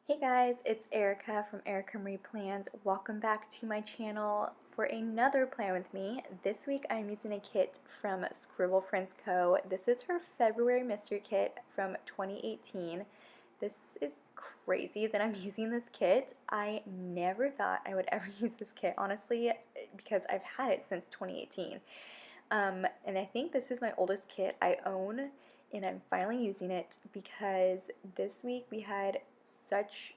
Hey guys, it's Erica from Erica Marie Plans. Welcome back to my channel for another plan with me. This week I'm using a kit from Scribble Friends Co. This is her February mystery kit from 2018. This is crazy that I'm using this kit. I never thought I would ever use this kit, honestly, because I've had it since 2018. And I think this is my oldest kit I own, and I'm finally using it because this week we had such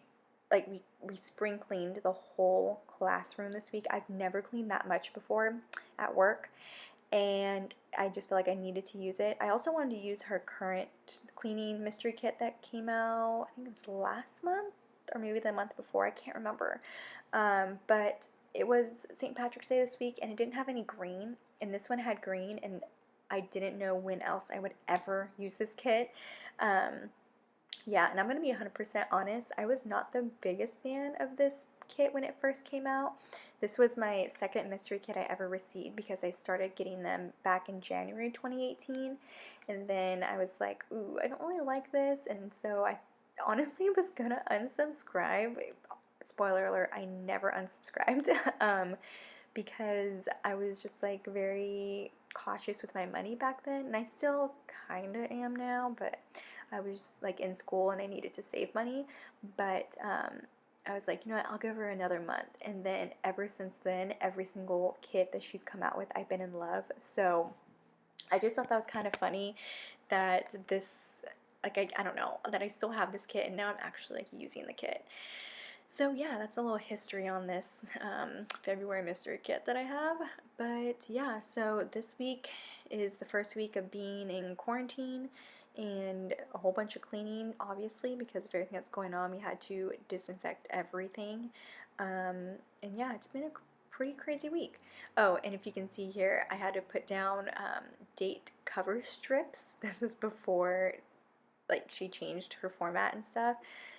we spring cleaned the whole classroom this week. I've never cleaned that much before at work, and I just feel like I needed to use it. I also wanted to use her current cleaning mystery kit that came out, I think it was last month or maybe the month before, I can't remember. But it was St. Patrick's Day this week and it didn't have any green, and this one had green, and I didn't know when else I would ever use this kit. Um, yeah, and I'm going to be 100% honest, I was not the biggest fan of this kit when it first came out. This was my second mystery kit I ever received because I started getting them back in January 2018, and then I was like, ooh, I don't really like this, and so I honestly was going to unsubscribe. Spoiler alert, I never unsubscribed because I was just like very cautious with my money back then, and I still kind of am now, but I was like in school and I needed to save money. But I was like, you know what, I'll give her another month. And then ever since then, every single kit that she's come out with, I've been in love. So I just thought that was kind of funny that this, like, I don't know, that I still have this kit and now I'm actually like using the kit. So yeah, that's a little history on this February mystery kit that I have. But yeah, so this week is the first week of being in quarantine and a whole bunch of cleaning, obviously, because of everything that's going on. We had to disinfect everything. And yeah, it's been a pretty crazy week. Oh, and if you can see here, I had to put down date cover strips. This was before like she changed her format and stuff.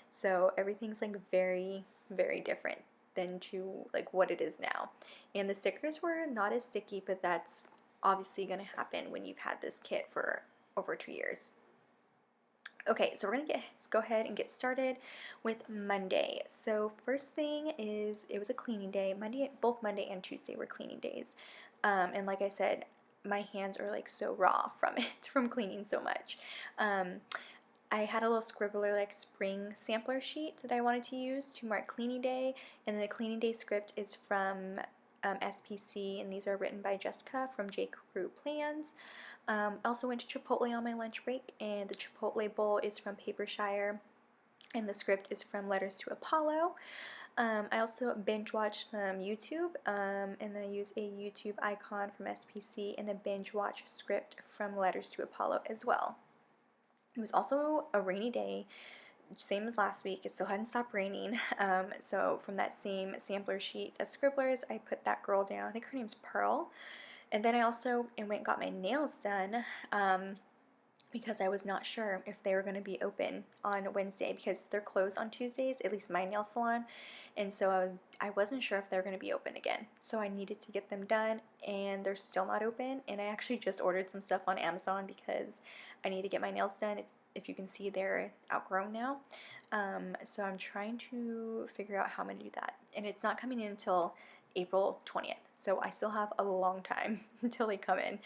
So everything's like very, very different than to like what it is now. And the stickers were not as sticky, but that's obviously going to happen when you've had this kit for over 2 years. Okay, so we're gonna let's go ahead and get started with Monday. So first thing is it was a cleaning day. Monday, both Monday and Tuesday were cleaning days. And like I said, my hands are like so raw from it, from cleaning so much. Um, I had a little scribbler like spring sampler sheet that I wanted to use to mark cleaning day, and then the cleaning day script is from SPC, and these are written by Jessica from J. Crew Plans. I also went to Chipotle on my lunch break, and the Chipotle bowl is from Papershire, and the script is from Letters to Apollo. I also binge watched some YouTube, and then I use a YouTube icon from SPC and the binge watch script from Letters to Apollo as well. It was also a rainy day, same as last week. It still hadn't stopped raining. So from that same sampler sheet of scribblers, I put that girl down. I think her name's Pearl. And then I also went and got my nails done because I was not sure if they were going to be open on Wednesday because they're closed on Tuesdays, at least my nail salon. And so I wasn't sure if they were going to be open again. So I needed to get them done, and they're still not open. And I actually just ordered some stuff on Amazon because I need to get my nails done. If you can see, they're outgrown now. So I'm trying to figure out how I'm going to do that. And it's not coming in until April 20th. So I still have a long time until they come in.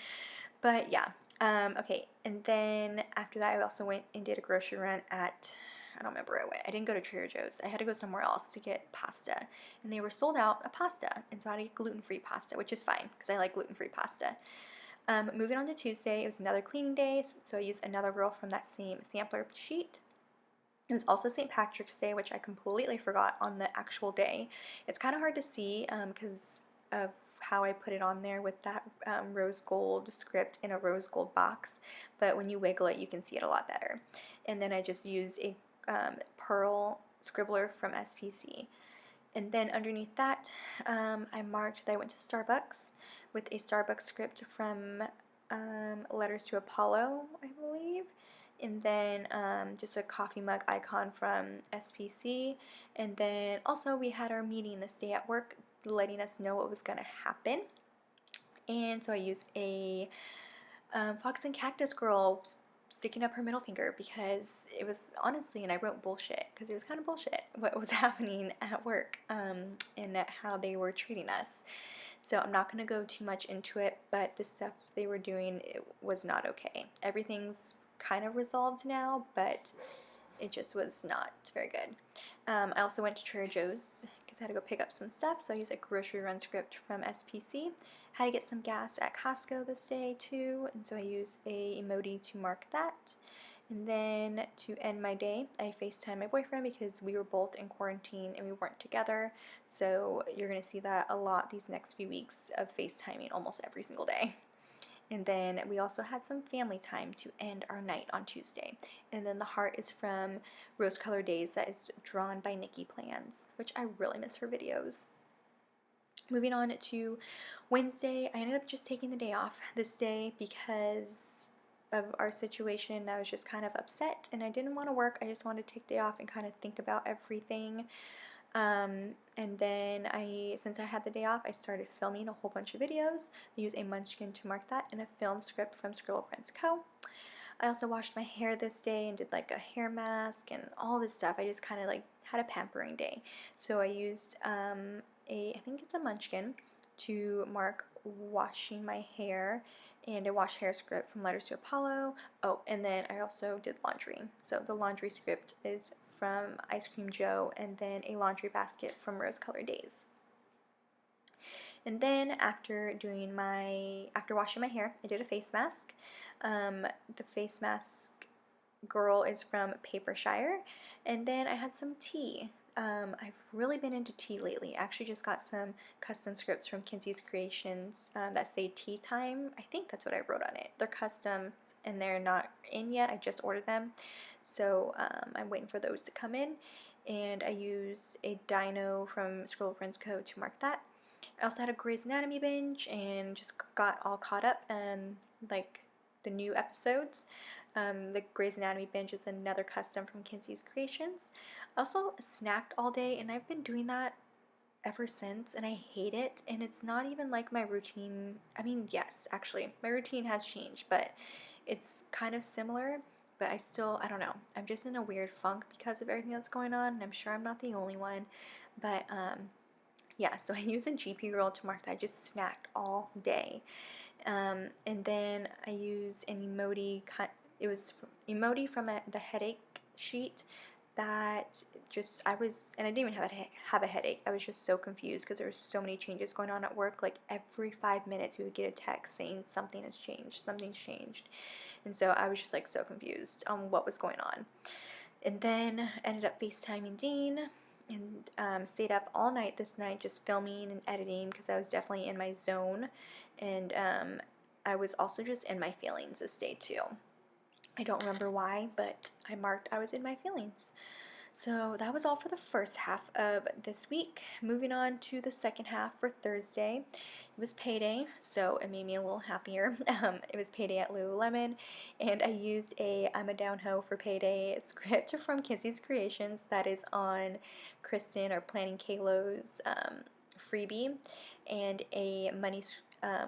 But yeah, okay, and then after that, I also went and did a grocery run at, I don't remember where I went. I didn't go to Trader Joe's. I had to go somewhere else to get pasta, and they were sold out of pasta, and so I had to get gluten-free pasta, which is fine because I like gluten-free pasta. Moving on to Tuesday, it was another cleaning day, so I used another roll from that same sampler sheet. It was also St. Patrick's Day, which I completely forgot on the actual day. It's kind of hard to see because of how I put it on there with that rose gold script in a rose gold box, but when you wiggle it, you can see it a lot better. And then I just used a pearl scribbler from SPC. And then underneath that, I marked that I went to Starbucks with a Starbucks script from Letters to Apollo, I believe. And then just a coffee mug icon from SPC. And then also we had our meeting this day at work letting us know what was going to happen. And so I used a Fox and Cactus Girl sticking up her middle finger because it was honestly, and I wrote bullshit because it was kind of bullshit what was happening at work, and how they were treating us. So I'm not going to go too much into it, but the stuff they were doing, it was not okay. Everything's kind of resolved now, but it just was not very good. I also went to Trader Joe's because I had to go pick up some stuff, so I used a grocery run script from SPC. Had to get some gas at Costco this day too, and so I used a emoji to mark that. And then to end my day, I FaceTimed my boyfriend because we were both in quarantine and we weren't together. So you're going to see that a lot these next few weeks of FaceTiming almost every single day. And then we also had some family time to end our night on Tuesday. And then the heart is from Rose Colored Days that is drawn by Nikki Plans, which I really miss her videos. Moving on to Wednesday, I ended up just taking the day off this day because of our situation. I was just kind of upset and I didn't want to work. I just wanted to take the day off and kind of think about everything. And then since I had the day off, I started filming a whole bunch of videos. I used a munchkin to mark that and a film script from Scribble Co. I also washed my hair this day and did like a hair mask and all this stuff. I just kind of like had a pampering day. So I used I think it's a munchkin to mark washing my hair, and a wash hair script from Letters to Apollo. Oh, and then I also did laundry. So the laundry script is from Ice Cream Joe, and then a laundry basket from Rose Colored Days. And then after washing my hair, I did a face mask. The face mask girl is from Papershire. And then I had some tea. I've really been into tea lately. I actually just got some custom scripts from Kinsey's Creations that say tea time. I think that's what I wrote on it. They're custom and they're not in yet. I just ordered them. So I'm waiting for those to come in. And I used a dino from Scribble Co. to mark that. I also had a Grey's Anatomy binge and just got all caught up and like the new episodes. The Grey's Anatomy binge is another custom from Kinsey's Creations. I also snacked all day, and I've been doing that ever since, and I hate it, and it's not even like my routine. I mean, yes, actually, my routine has changed, but it's kind of similar, but I don't know. I'm just in a weird funk because of everything that's going on, and I'm sure I'm not the only one, but yeah, so I use a GP Girl to mark that I just snacked all day. And then I use an emoji, it was emoji from the headache sheet that I didn't even have a headache. I was just so confused because there were so many changes going on at work. Like every 5 minutes we would get a text saying something's changed. And so I was just like so confused on what was going on. And then ended up FaceTiming Dean and stayed up all night this night just filming and editing because I was definitely in my zone. And I was also just in my feelings this day too. I don't remember why, but I marked I was in my feelings. So that was all for the first half of this week. Moving on to the second half for Thursday. It was payday, so it made me a little happier. It was payday at Lululemon, and I used a I'm a Down Ho for Payday script from Kinsey's Creations that is on Kristen or Planning Kalo's freebie, and a money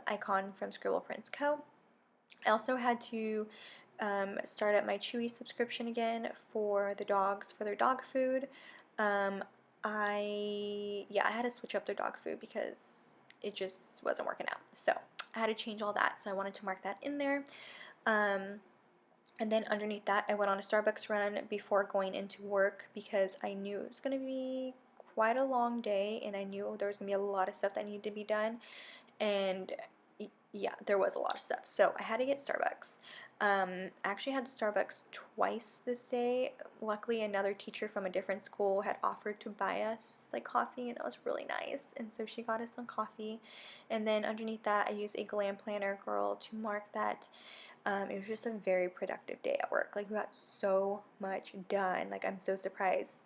icon from Scribble Co. I also had to start up my Chewy subscription again for the dogs for their dog food. I had to switch up their dog food because it just wasn't working out. So I had to change all that. So I wanted to mark that in there. And then underneath that, I went on a Starbucks run before going into work because I knew it was going to be quite a long day, and I knew there was going to be a lot of stuff that needed to be done. And yeah, there was a lot of stuff. So I had to get Starbucks. I actually had Starbucks twice this day. Luckily, another teacher from a different school had offered to buy us like coffee, and it was really nice. And so she got us some coffee. And then underneath that, I used a Glam Planner girl to mark that. It was just a very productive day at work. Like we got so much done. Like I'm so surprised.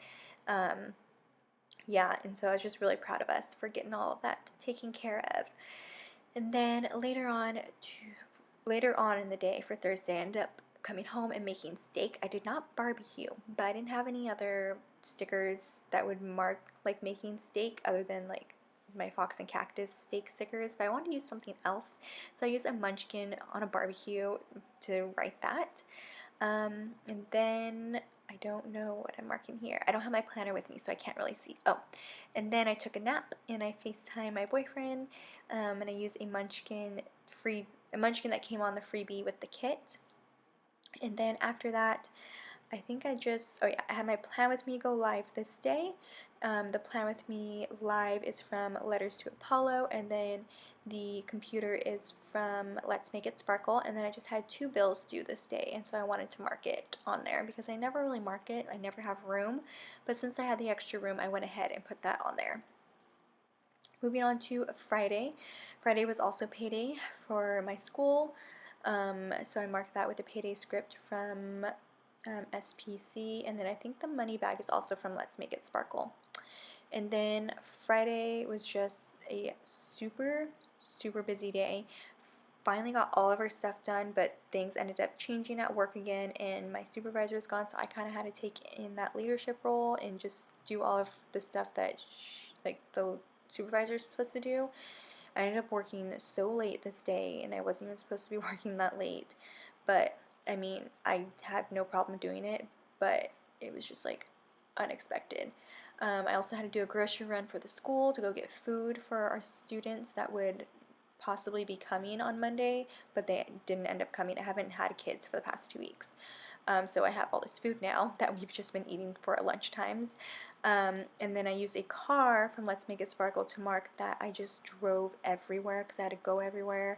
Yeah, and so I was just really proud of us for getting all of that taken care of. And then later on in the day for Thursday, I ended up coming home and making steak. I did not barbecue, but I didn't have any other stickers that would mark like making steak other than like my Fox and Cactus steak stickers, but I wanted to use something else. So I used a munchkin on a barbecue to write that. And then I don't know what I'm marking here. I don't have my planner with me, so I can't really see. Oh, and then I took a nap and I FaceTime my boyfriend, and I used a Munchkin that came on the freebie with the kit. And then after that, I think oh yeah, I had my Plan With Me go live this day. The Plan With Me live is from Letters to Apollo, and then the computer is from Let's Make It Sparkle, and then I just had 2 bills due this day, and so I wanted to mark it on there because I never really mark it. I never have room, but since I had the extra room, I went ahead and put that on there. Moving on to Friday. Friday was also payday for my school, so I marked that with a payday script from SPC, and then I think the money bag is also from Let's Make It Sparkle. And then Friday was just a super, super busy day. Finally got all of our stuff done, but things ended up changing at work again, and my supervisor is gone, so I kind of had to take in that leadership role and just do all of the stuff that like the supervisor is supposed to do. I ended up working so late this day, and I wasn't even supposed to be working that late, but I mean, I had no problem doing it, but it was just like unexpected. I also had to do a grocery run for the school to go get food for our students that would possibly be coming on Monday, but they didn't end up coming. I haven't had kids for the past 2 weeks. So I have all this food now that we've just been eating for at lunch times. And then I used a car from Let's Make It Sparkle to mark that I just drove everywhere because I had to go everywhere,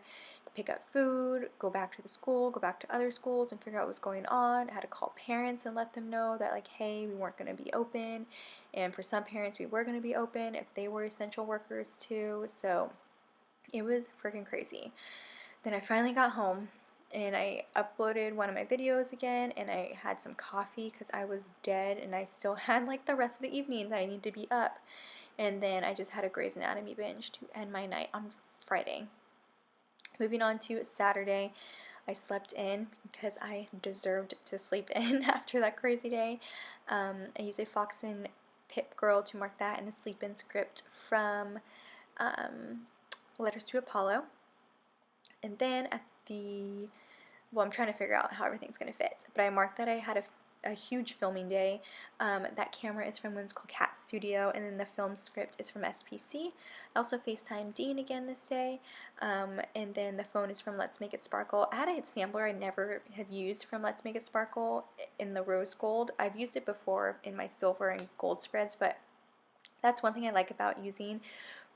pick up food, go back to the school, go back to other schools and figure out what's going on. I had to call parents and let them know that, like, hey, we weren't going to be open. And for some parents, we were going to be open if they were essential workers too. So it was freaking crazy. Then I finally got home and I uploaded one of my videos again, and I had some coffee because I was dead and I still had like the rest of the evening that I need to be up. And then I just had a Grey's Anatomy binge to end my night on Friday. Moving on to Saturday, I slept in because I deserved to sleep in after that crazy day. I used a Fox and Pip Girl to mark that, and a sleep in script from Letters to Apollo. And then well, I'm trying to figure out how everything's going to fit, but I marked that I had a huge filming day. That camera is from Whimsical Cat Studio, and then the film script is from SPC. I also FaceTimed Dean again this day, and then the phone is from Let's Make It Sparkle. I had a sampler I never have used from Let's Make It Sparkle in the rose gold. I've used it before in my silver and gold spreads, but that's one thing I like about using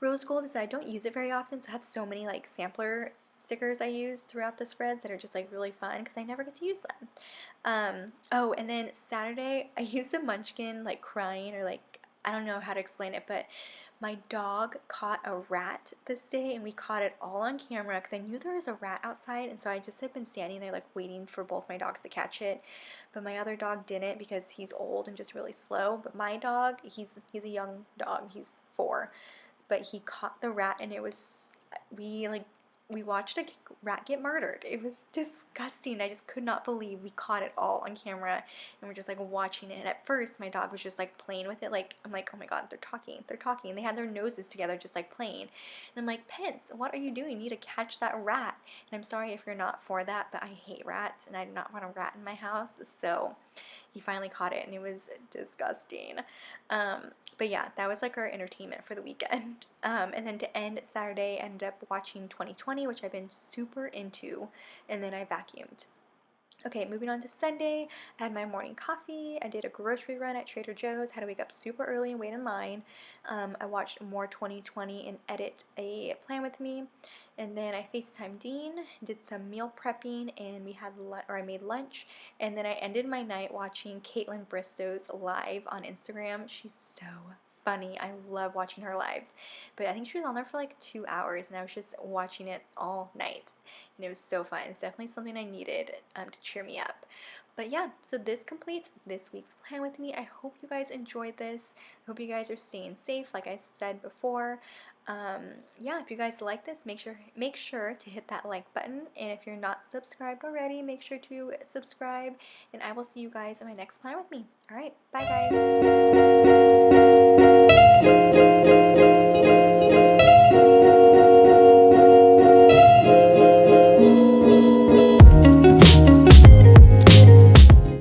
rose gold is that I don't use it very often, so I have so many like sampler stickers I use throughout the spreads that are just like really fun because I never get to use them. Oh, and then Saturday I used a Munchkin like crying, or like, I don't know how to explain it, but my dog caught a rat this day, and we caught it all on camera because I knew there was a rat outside, and so I just had been standing there like waiting for both my dogs to catch it. But my other dog didn't because he's old and just really slow. But my dog, he's a young dog, he's 4, but he caught the rat, and it was, we watched a rat get murdered. It was disgusting. I just could not believe we caught it all on camera, and we're just like watching it. And at first my dog was just like playing with it, like, I'm like, oh my god, they're talking. They had their noses together just like playing, and I'm like, Pence, what are you doing? You need to catch that rat. And I'm sorry if you're not for that, but I hate rats and I do not want a rat in my house. So he finally caught it, and it was disgusting. But yeah, that was like our entertainment for the weekend. And then to end Saturday, I ended up watching 2020, which I've been super into, and then I vacuumed. Okay, moving on to Sunday, I had my morning coffee. I did a grocery run at Trader Joe's, had to wake up super early and wait in line. I watched more 2020 and edit a plan with me. And then I FaceTimed Dean, did some meal prepping, and I made lunch. And then I ended my night watching Caitlin Bristow's live on Instagram. She's so funny. I love watching her lives. But I think she was on there for like 2 hours, and I was just watching it all night. And it was so fun. It's definitely something I needed to cheer me up. But yeah, so this completes this week's plan with me. I hope you guys enjoyed this. I hope you guys are staying safe, like I said before. Yeah, if you guys like this, make sure to hit that like button. And if you're not subscribed already, make sure to subscribe. And I will see you guys in my next plan with me. All right, bye guys.